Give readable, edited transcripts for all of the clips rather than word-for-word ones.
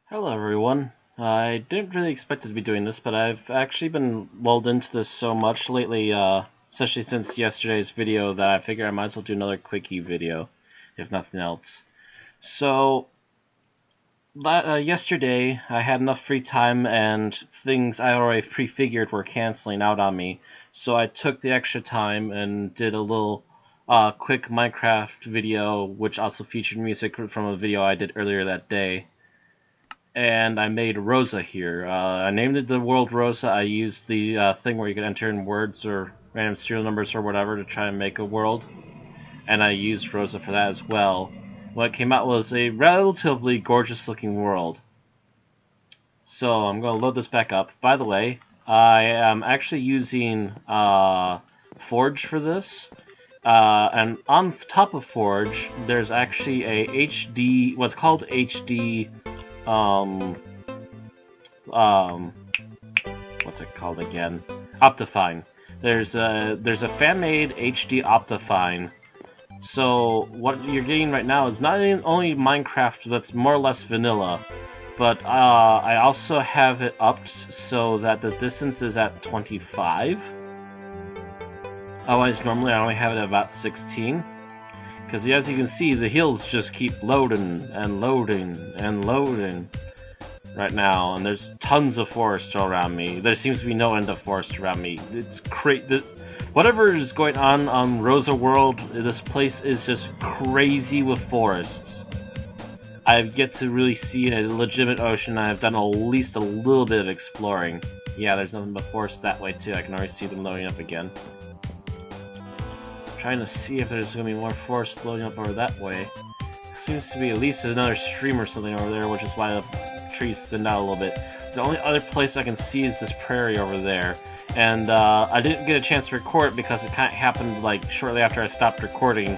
Hello everyone. I didn't really expect to be doing this, but I've actually been lulled into this so much lately, especially since yesterday's video, that I figure I might as well do another quickie video, if nothing else. So, yesterday I had enough free time and things I already prefigured were canceling out on me, so I took the extra time and did a little quick Minecraft video, which also featured music from a video I did earlier that day. And I made Rosa here. I named it the world Rosa. I used the thing where you can enter in words or random serial numbers or whatever to try and make a world, and I used Rosa for that as well. What came out was a relatively gorgeous looking world. So I'm going to load this back up. By the way, I am actually using Forge for this. And on top of Forge, there's actually a HD, what's called HD what's it called again? Optifine. There's a fan-made HD Optifine. So what you're getting right now is not only Minecraft that's more or less vanilla, but I also have it upped so that the distance is at 25. Otherwise, normally I only have it at about 16. Because as you can see, the hills just keep loading and loading and loading right now, and there's tons of forest all around me. There seems to be no end of forest around me. It's crazy. Whatever is going on Rosa World, this place is just crazy with forests. I've yet to really see a legitimate ocean. I've done at least a little bit of exploring. Yeah, there's nothing but forest that way too. I can already see them loading up again. Trying to see if there's going to be more forest loading up over that way. Seems to be at least another stream or something over there, which is why the trees thinned out a little bit. The only other place I can see is this prairie over there. And I didn't get a chance to record it because it kind of happened like shortly after I stopped recording.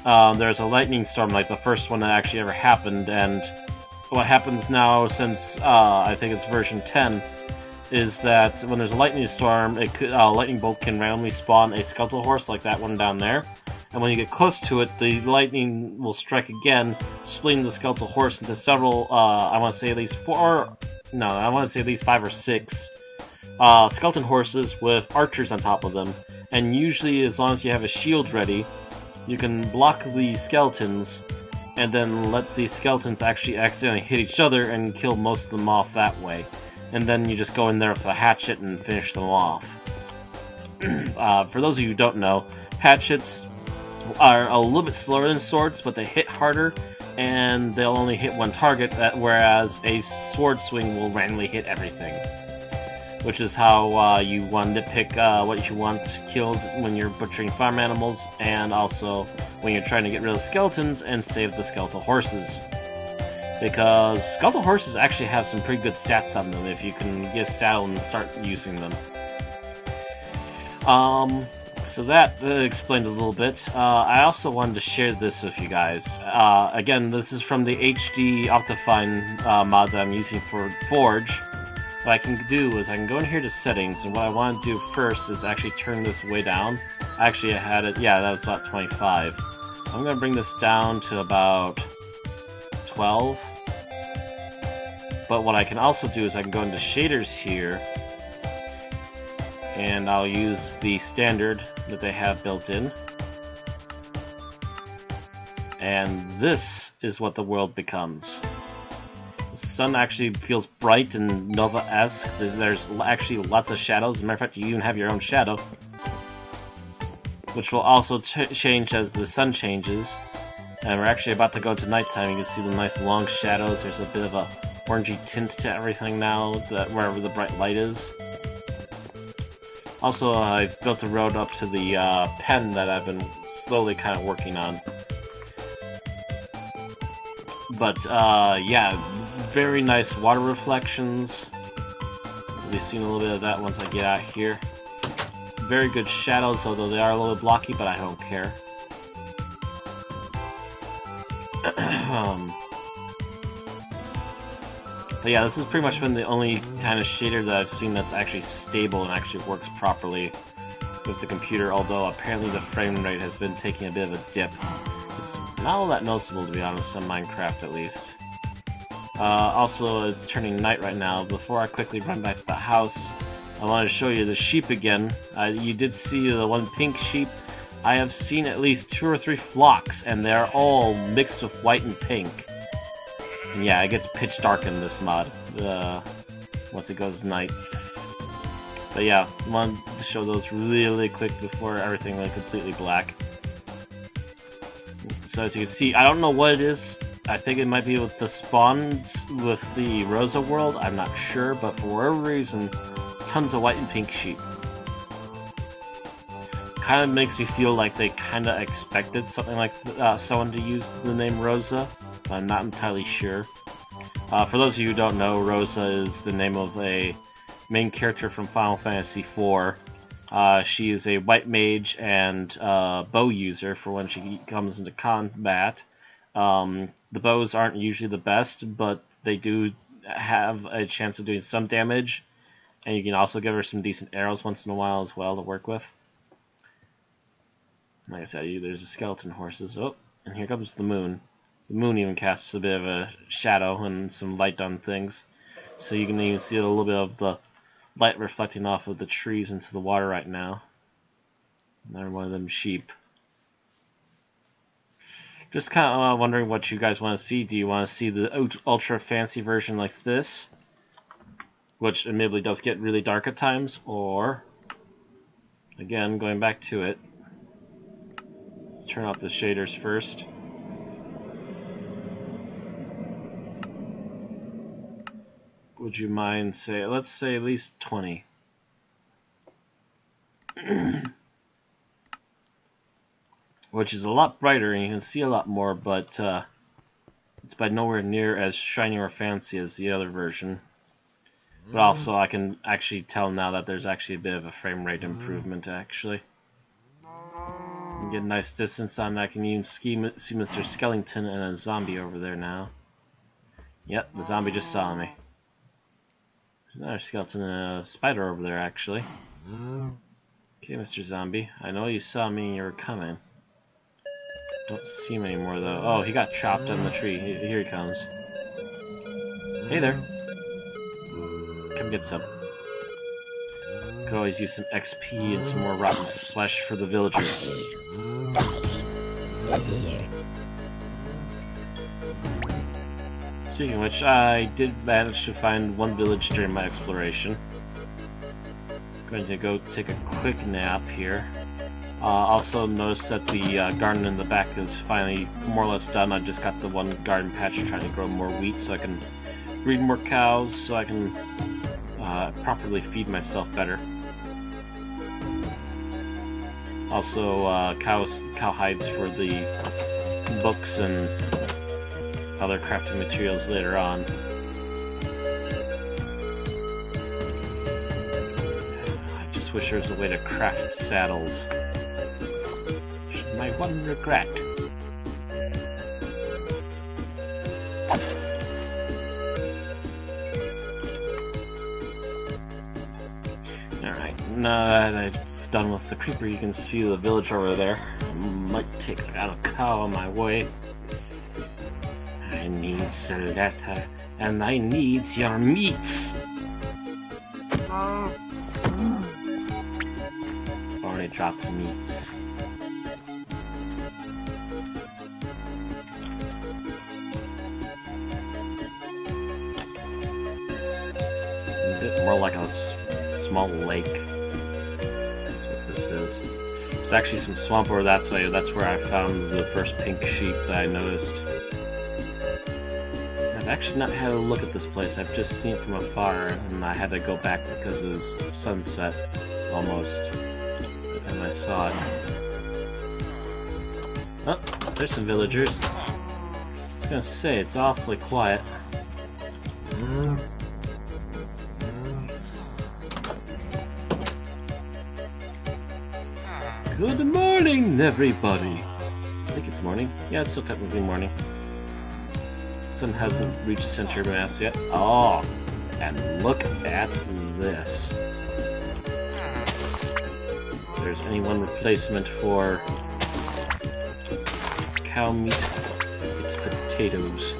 There was a lightning storm, like the first one that actually ever happened, and what happens now since I think it's version 10 is that when there's a lightning storm, lightning bolt can randomly spawn a skeletal horse like that one down there. And when you get close to it, the lightning will strike again, splitting the skeletal horse into several, I want to say at least 5 or 6 skeleton horses with archers on top of them. And usually, as long as you have a shield ready, you can block the skeletons and then let the skeletons actually accidentally hit each other and kill most of them off that way. And then you just go in there with a hatchet and finish them off. For those of you who don't know, hatchets are a little bit slower than swords, but they hit harder, and they'll only hit one target, whereas a sword swing will randomly hit everything. Which is how you want to pick what you want killed when you're butchering farm animals, and also when you're trying to get rid of skeletons and save the skeletal horses. Because skeletal horses actually have some pretty good stats on them if you can get a saddle and start using them. So that explained a little bit. I also wanted to share this with you guys. Again, this is from the HD Optifine mod that I'm using for Forge. What I can do is I can go in here to settings, and what I want to do first is actually turn this way down. Actually, I had it, yeah, that was about 25. I'm going to bring this down to about 12. But what I can also do is I can go into shaders here, and I'll use the standard that they have built in. And this is what the world becomes. The sun actually feels bright and Nova-esque. There's actually lots of shadows. As a matter of fact, you even have your own shadow, which will also change as the sun changes. And we're actually about to go to nighttime. You can see the nice long shadows. There's a bit of a orangey tint to everything now, wherever the bright light is. Also, I've built a road up to the pen that I've been slowly kind of working on. But, yeah, very nice water reflections. We'll be seeing a little bit of that once I get out here. Very good shadows, although they are a little bit blocky, but I don't care. But yeah, this has pretty much been the only kind of shader that I've seen that's actually stable and actually works properly with the computer, although apparently the frame rate has been taking a bit of a dip. It's not all that noticeable, to be honest, on Minecraft at least. Also, it's turning night right now. Before I quickly run back to the house, I wanted to show you the sheep again. You did see the one pink sheep. I have seen at least 2 or 3 flocks, and they're all mixed with white and pink. And yeah, it gets pitch dark in this mod once it goes night. But yeah, I wanted to show those really quick before everything went completely black. So as you can see, I don't know what it is. I think it might be with the spawns with the Rosa world, I'm not sure, but for whatever reason, tons of white and pink sheep. Kind of makes me feel like they kind of expected something like someone to use the name Rosa, but I'm not entirely sure. For those of you who don't know, Rosa is the name of a main character from Final Fantasy IV. She is a white mage and bow user for when she comes into combat. The bows aren't usually the best, but they do have a chance of doing some damage, and you can also give her some decent arrows once in a while as well to work with. Like I said, there's a skeleton horses. Oh, and here comes the moon. The moon even casts a bit of a shadow and some light on things, so you can even see a little bit of the light reflecting off of the trees into the water right now. Another one of them sheep. Just kind of wondering what you guys want to see. Do you want to see the ultra fancy version like this, which admittedly does get really dark at times, or, again, going back to it, let's turn off the shaders first. Would you mind, let's say at least 20. Which is a lot brighter and you can see a lot more, but it's by nowhere near as shiny or fancy as the other version. But also I can actually tell now that there's actually a bit of a frame rate improvement actually. You can get a nice distance on it. I can even see Mr. Skellington and a zombie over there now. Yep, the zombie just saw me. There's another skeleton and a spider over there actually. Okay, Mr. Zombie, I know you saw me and you were coming. Don't see him anymore though. Oh, he got chopped on the tree. Here he comes. Hey there. Come get some. Could always use some XP and some more rotten flesh for the villagers. Speaking of which, I did manage to find one village during my exploration. I'm going to go take a quick nap here. Also notice that the garden in the back is finally more or less done. I've just got the one garden patch trying to grow more wheat so I can breed more cows, so I can properly feed myself better. Also cow hides for the books and other crafting materials later on. I just wish there was a way to craft saddles. My one regret. Alright, now that it's done with the creeper, you can see the village over there. Might take out a cow on my way. I need a letter, and I need your meats. Already dropped meats. More like a small lake. That's what this is. There's actually some swamp over that way. That's where I found the first pink sheep that I noticed. I've actually not had a look at this place. I've just seen it from afar, and I had to go back because it was sunset almost by the time I saw it. Oh, there's some villagers. I was gonna say, it's awfully quiet. Good morning, everybody! I think it's morning. Yeah, it's still technically morning. Sun hasn't reached center mass yet. Oh, and look at this. If there's any one replacement for cow meat, it's potatoes.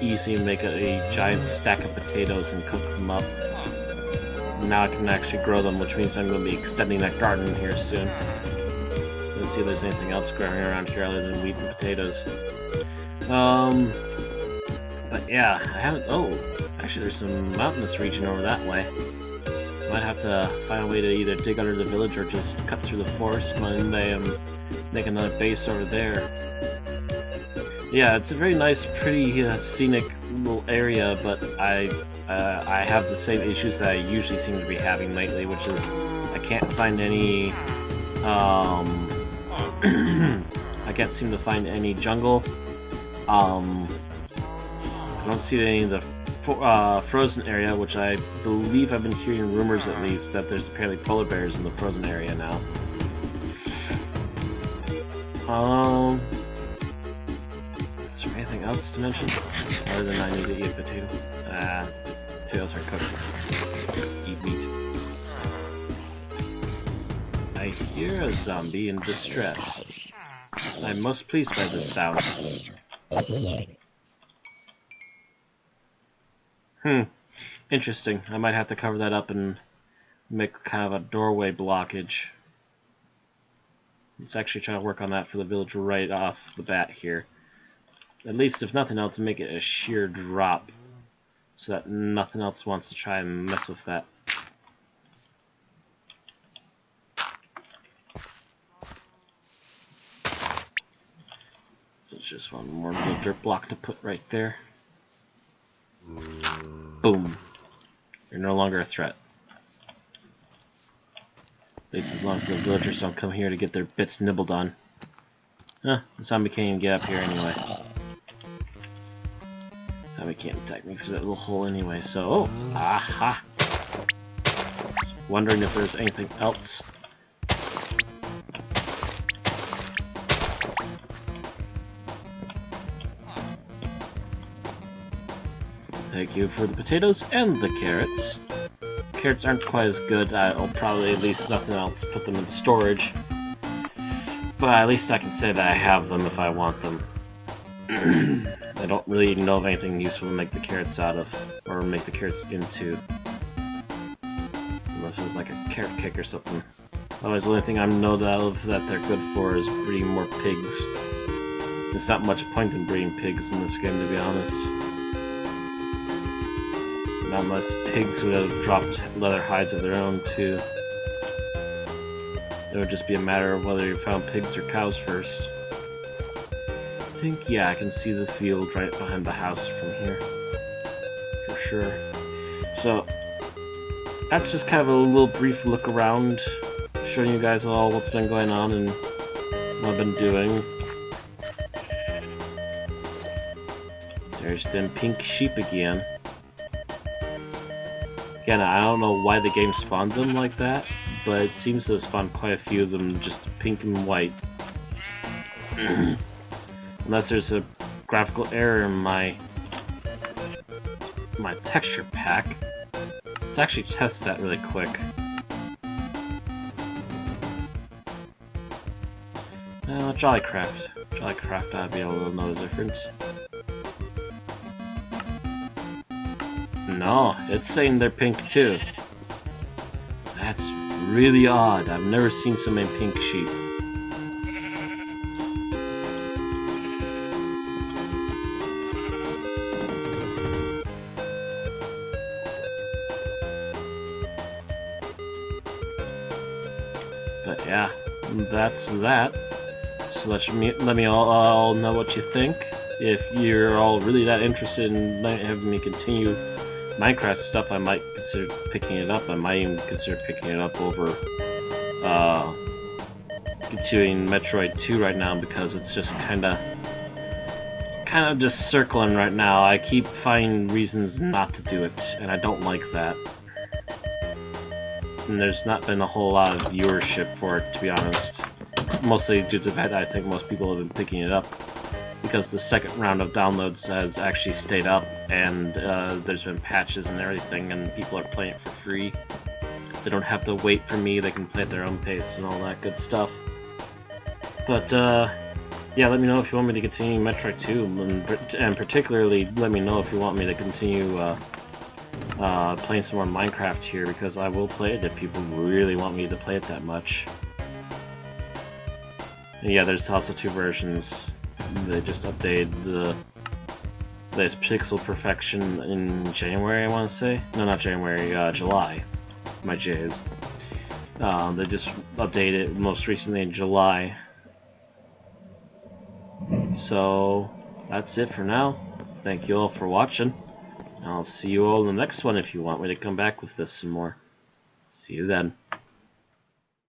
easy to make a giant stack of potatoes and cook them up. Now I can actually grow them, which means I'm going to be extending that garden here soon. Let's see if there's anything else growing around here other than wheat and potatoes. But yeah, I haven't... Oh, actually there's some mountainous region over that way. Might have to find a way to either dig under the village or just cut through the forest one day and make another base over there. Yeah, it's a very nice, pretty, scenic little area, but I have the same issues that I usually seem to be having lately, which is I can't find any, I can't seem to find any jungle. I don't see any of the frozen area, which I believe I've been hearing rumors at least that there's apparently polar bears in the frozen area now. Is there anything else to mention? Other than I need to eat a potato. Potatoes are cooked. Eat meat. I hear a zombie in distress. I'm most pleased by this sound. Interesting. I might have to cover that up and make kind of a doorway blockage. Let's actually try to work on that for the village right off the bat here. At least, if nothing else, make it a sheer drop, so that nothing else wants to try and mess with that. There's just one more little dirt block to put right there. Boom. You're no longer a threat. At least as long as the villagers don't come here to get their bits nibbled on. Huh, the zombie can't even get up here anyway. Zombie can't attack me through that little hole anyway, so... Oh! Aha! Just wondering if there's anything else. Thank you for the potatoes and the carrots. Carrots aren't quite as good. I'll probably, at least nothing else, put them in storage. But at least I can say that I have them if I want them. I don't really know of anything useful to make the carrots out of, or make the carrots into. Unless it's like a carrot cake or something. Otherwise, the only thing I know of that they're good for is breeding more pigs. There's not much point in breeding pigs in this game, to be honest. Not unless pigs would have dropped leather hides of their own, too. It would just be a matter of whether you found pigs or cows first. I think, yeah, I can see the field right behind the house from here. For sure. So, that's just kind of a little brief look around, showing you guys all what's been going on and what I've been doing. There's them pink sheep again. Again, I don't know why the game spawned them like that, but it seems to have spawned quite a few of them just pink and white. Unless there's a graphical error in my texture pack. Let's actually test that really quick. Jollycraft. Jollycraft, I'd be able to know the difference. No, it's saying they're pink too. That's really odd. I've never seen so many pink sheep. But yeah, that's that. So let me all know what you think. If you're all really that interested in having me continue Minecraft stuff, I might consider picking it up. I might even consider picking it up over continuing Metroid 2 right now, because it's just kind of just circling right now. I keep finding reasons not to do it, and I don't like that. And there's not been a whole lot of viewership for it, to be honest. Mostly due to the fact that I think most people have been picking it up, because the second round of downloads has actually stayed up, and there's been patches and everything, and people are playing it for free. They don't have to wait for me, they can play at their own pace and all that good stuff. But Yeah, let me know if you want me to continue Metroid 2, and particularly let me know if you want me to continue playing some more Minecraft here, because I will play it if people really want me to play it that much. And yeah, there's also two versions. They just updated the latest pixel perfection in January, I want to say. No, not January, July. My J's. They just updated it most recently in July. So, that's it for now. Thank you all for watching. I'll see you all in the next one if you want me to come back with this some more. See you then.